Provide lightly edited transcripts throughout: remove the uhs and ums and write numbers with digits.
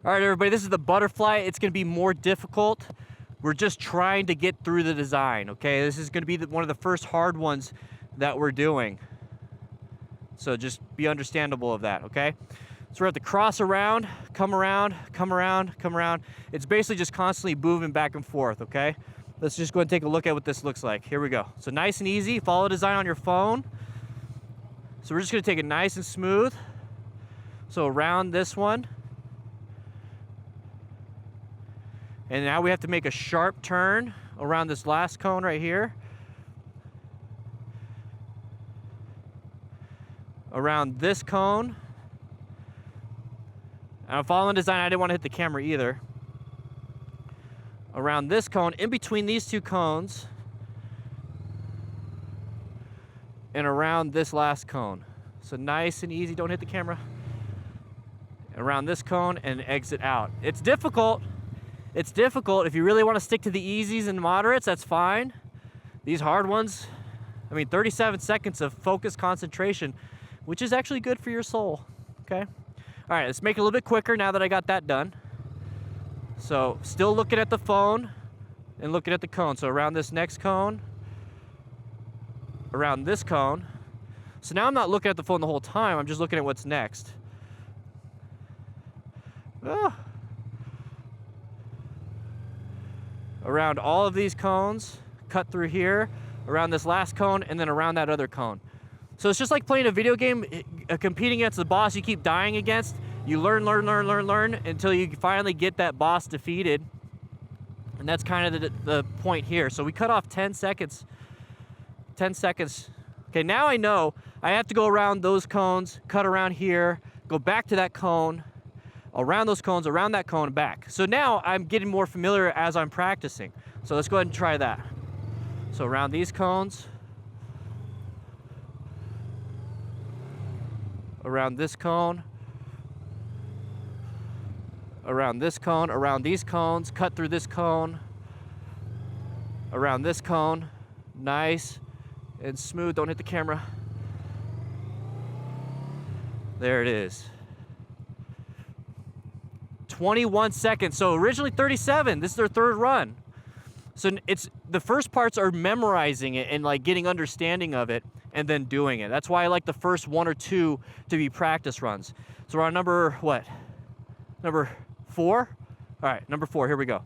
All right, everybody, this is the butterfly. It's gonna be more difficult. We're just trying to get through the design, okay? This is gonna be one of the first hard ones that we're doing. So just be understandable of that, okay? So we're at the cross around, come around, come around, come around. It's basically just constantly moving back and forth, okay? Let's just go and take a look at what this looks like. Here we go. So nice and easy, follow design on your phone. So we're just gonna take it nice and smooth. So around this one. And now we have to make a sharp turn around this last cone right here. Around this cone. And I'm following design, I didn't want to hit the camera either. Around this cone, in between these two cones. And around this last cone. So nice and easy, don't hit the camera. Around this cone and exit out. It's difficult. It's difficult. If you really want to stick to the easies and moderates, that's fine. These hard ones, I mean, 37 seconds of focused concentration, which is actually good for your soul, okay? All right, let's make it a little bit quicker now that I got that done. So still looking at the phone and looking at the cone. So around this next cone, around this cone. So now I'm not looking at the phone the whole time, I'm just looking at what's next. Ah. Around all of these cones, cut through here, around this last cone, and then around that other cone. So it's just like playing a video game, competing against the boss you keep dying against. You learn until you finally get that boss defeated. And that's kind of the point here. So we cut off 10 seconds. 10 seconds. Okay, now I know I have to go around those cones, cut around here, go back to that cone, around those cones, around that cone, back. So now I'm getting more familiar as I'm practicing. So let's go ahead and try that. So around these cones, around this cone, around this cone, around these cones, cut through this cone, around this cone, nice and smooth, don't hit the camera. There it is. 21 seconds, so originally 37, this is their third run. So it's, the first parts are memorizing it and like getting understanding of it and then doing it. That's why I like the first one or two to be practice runs. So we're on number, what? Number 4? All right, number 4, here we go.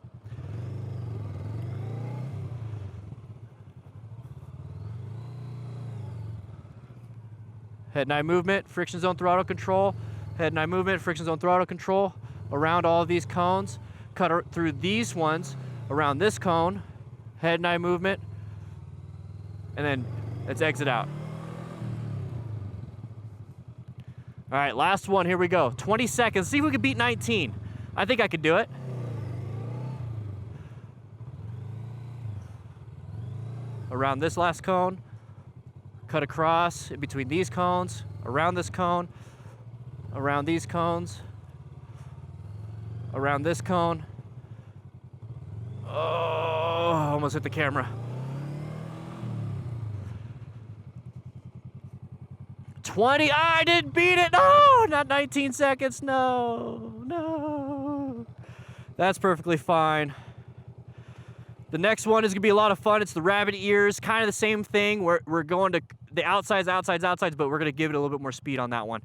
Head and eye movement, friction zone throttle control. Head and eye movement, friction zone throttle control. Around all of these cones, cut through these ones, around this cone, head and eye movement, and then let's exit out. All right, last one, here we go. 20 seconds, see if we can beat 19. I think I could do it. Around this last cone, cut across in between these cones, around this cone, around these cones, around this cone. Oh, almost hit the camera. 20, I didn't beat it. No, not 19 seconds, no. That's perfectly fine. The next one is gonna be a lot of fun. It's the rabbit ears, kind of the same thing. We're going to the outsides, but we're gonna give it a little bit more speed on that one.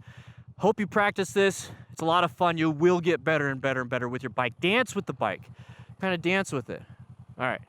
Hope you practice this. It's a lot of fun. You will get better and better and better with your bike. Dance with the bike. Kind of dance with it. All right.